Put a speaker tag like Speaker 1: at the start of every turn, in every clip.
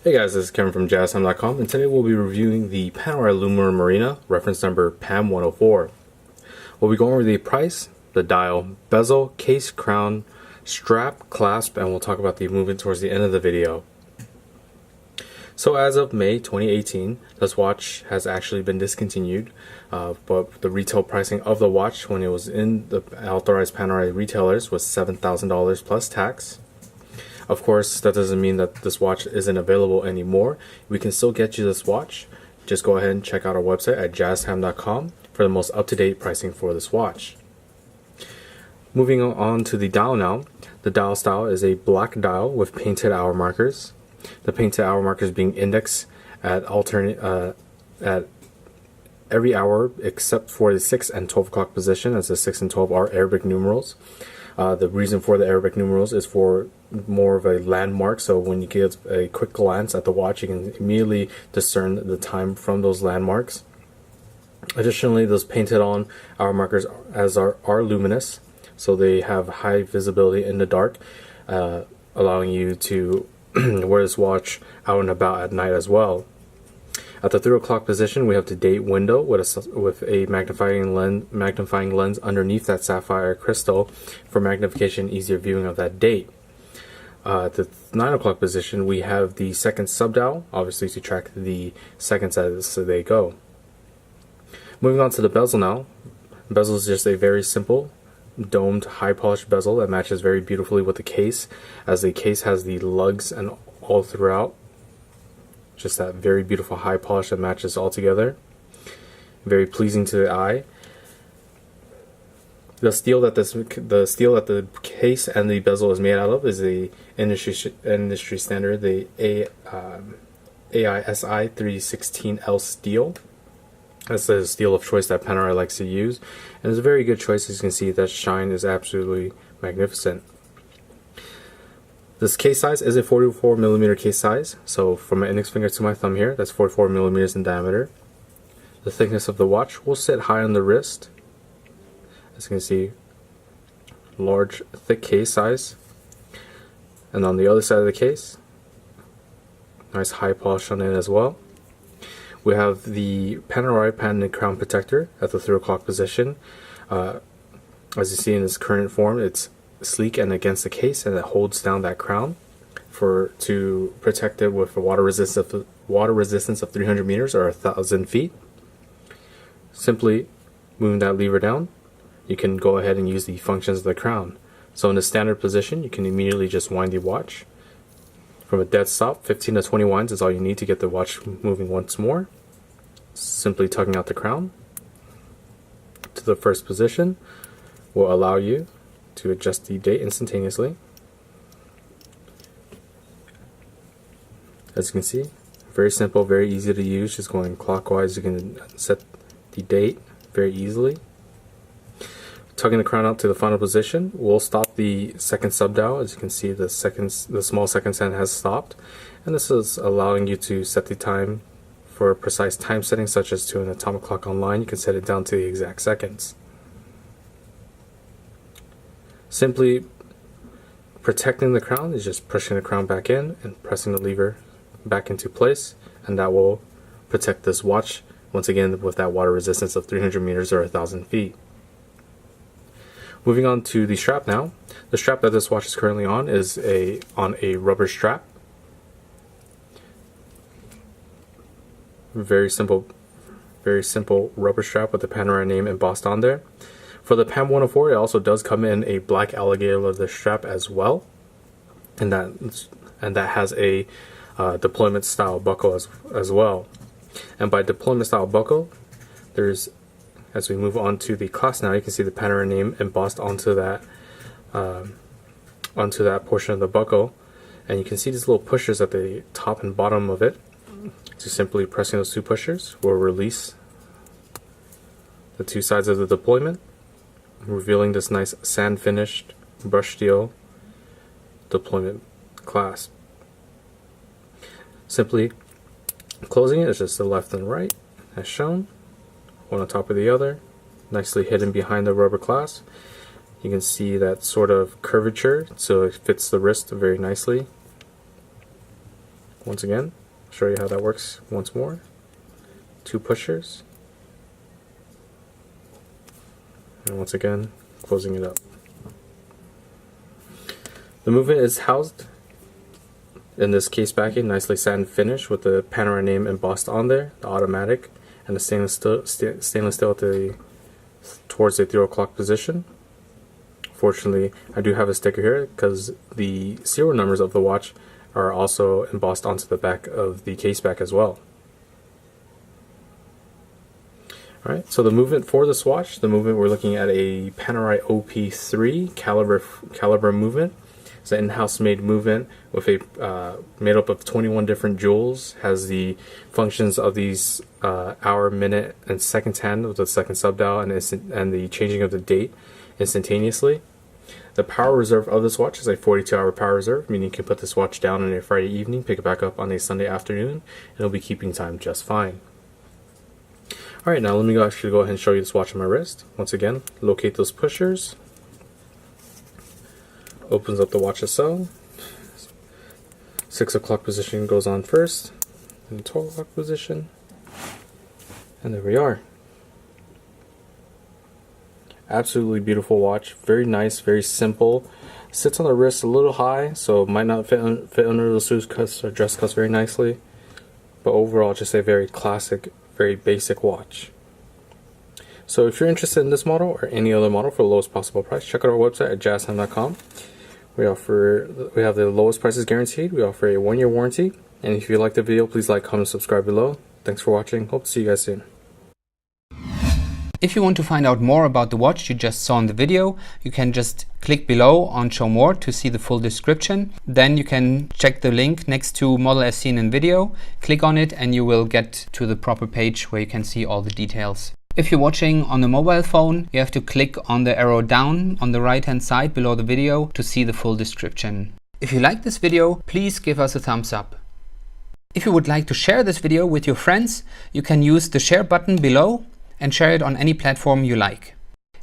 Speaker 1: Hey guys, this is Kevin from JazTime.com, and today we'll be reviewing the Panerai Luminor Marina, reference number PAM 104. We'll be going over the price, the dial, bezel, case, crown, strap, clasp, and we'll talk about the movement towards the end of the video. So as of May 2018, this watch has actually been discontinued, but the retail pricing of the watch when it was in the authorized Panerai retailers was $7,000 plus tax. Of course, that doesn't mean that this watch isn't available anymore. We can still get you this watch. Just go ahead and check out our website at JazTime.com for the most up-to-date pricing for this watch. Moving on to the dial now. The dial style is a black dial with painted hour markers. The painted hour markers being indexed at every hour except for the 6 and 12 o'clock position, as the 6 and 12 are Arabic numerals. The reason for the Arabic numerals is for more of a landmark, so when you get a quick glance at the watch, you can immediately discern the time from those landmarks. Additionally, those painted on hour markers are luminous, so they have high visibility in the dark, allowing you to wear this watch out and about at night as well. At the 3 o'clock position, we have the date window with a magnifying lens underneath that sapphire crystal for magnification, easier viewing of that date. At the 9 o'clock position, we have the second subdial, obviously to track the seconds as they go. Moving on to the bezel now. Bezel is just a very simple domed high polished bezel that matches very beautifully with the case, as the case has the lugs and all throughout. Just that very beautiful high polish that matches all together. Very pleasing to the eye. The steel that the case and the bezel is made out of is the industry standard, the AISI 316L steel. That's the steel of choice that Panerai likes to use, and it's a very good choice. As you can see, that shine is absolutely magnificent. This case size is a 44mm case size, so from my index finger to my thumb here, that's 44mm in diameter. The thickness of the watch will sit high on the wrist. As you can see, large, thick case size. And on the other side of the case, nice high polish on it as well. We have the Panerai patented crown protector at the 3 o'clock position. As you see in its current form, it's sleek and against the case, and it holds down that crown to protect it with a water resistance of 300 meters or 1,000 feet. Simply moving that lever down, you can go ahead and use the functions of the crown. So in the standard position, you can immediately just wind the watch. From a dead stop, 15 to 20 winds is all you need to get the watch moving once more. Simply tugging out the crown to the first position will allow you to adjust the date instantaneously. As you can see, very simple, very easy to use. Just going clockwise, you can set the date very easily. Tugging the crown out to the final position will stop the second subdial. As you can see, the small seconds hand has stopped, and this is allowing you to set the time for a precise time setting, such as to an atomic clock online. You can set it down to the exact seconds. Simply protecting the crown is just pushing the crown back in and pressing the lever back into place, and that will protect this watch once again with that water resistance of 300 meters or 1,000 feet. Moving on to the strap now. The strap that this watch is currently on is on a rubber strap. Very simple rubber strap with the Panerai name embossed on there. For the PAM 104, it also does come in a black alligator leather strap as well, and that has a deployment style buckle as well. And by deployment style buckle, there's, as we move on to the clasp now, you can see the Panerai name embossed onto that portion of the buckle, and you can see these little pushers at the top and bottom of it. So simply pressing those two pushers will release the two sides of the deployment, revealing this nice sand finished brushed steel deployment clasp. Simply closing it is just the left and right as shown, one on top of the other, nicely hidden behind the rubber clasp. You can see that sort of curvature, so it fits the wrist very nicely. Once again, I'll show you how that works once more. 2 pushers. And once again, closing it up. The movement is housed in this case backing, nicely satin finish with the Panerai name embossed on there, the automatic, and the stainless steel at towards the 3 o'clock position. Fortunately, I do have a sticker here because the serial numbers of the watch are also embossed onto the back of the case back as well. Alright, so the movement for this watch, we're looking at a Panerai OP3 caliber movement. It's an in-house made movement with a made up of 21 different jewels. Has the functions of these hour, minute, and second hand with the second sub-dial and the changing of the date instantaneously. The power reserve of this watch is a 42-hour power reserve, meaning you can put this watch down on a Friday evening, pick it back up on a Sunday afternoon, and it'll be keeping time just fine. Alright, now let me actually go ahead and show you this watch on my wrist. Once again, locate those pushers. Opens up the watch itself. 6 o'clock position goes on first, and 12 o'clock position, and there we are. Absolutely beautiful watch, very nice, very simple. Sits on the wrist a little high, so it might not fit under the suit cuts or dress cuts very nicely, but overall just a very classic, very basic watch. So if you're interested in this model or any other model for the lowest possible price, check out our website at JazTime.com. We have the lowest prices guaranteed. We offer a 1-year warranty. And if you like the video, please like, comment, subscribe below. Thanks for watching. Hope to see you guys soon.
Speaker 2: If you want to find out more about the watch you just saw in the video, you can just click below on Show More to see the full description. Then you can check the link next to Model as seen in video. Click on it and you will get to the proper page where you can see all the details. If you're watching on a mobile phone, you have to click on the arrow down on the right hand side below the video to see the full description. If you like this video, please give us a thumbs up. If you would like to share this video with your friends, you can use the share button below and share it on any platform you like.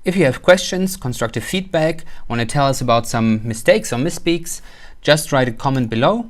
Speaker 2: If you have questions, constructive feedback, want to tell us about some mistakes or misspeaks, just write a comment below.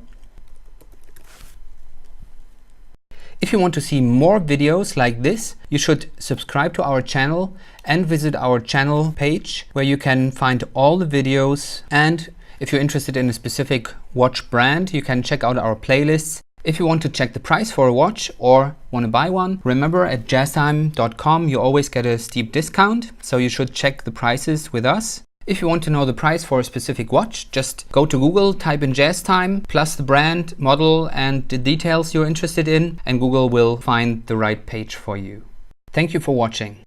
Speaker 2: If you want to see more videos like this, you should subscribe to our channel and visit our channel page where you can find all the videos. And if you're interested in a specific watch brand, you can check out our playlists. If you want to check the price for a watch or want to buy one, remember at JazTime.com you always get a steep discount, so you should check the prices with us. If you want to know the price for a specific watch, just go to Google, type in JazTime, plus the brand, model, and the details you're interested in, and Google will find the right page for you. Thank you for watching.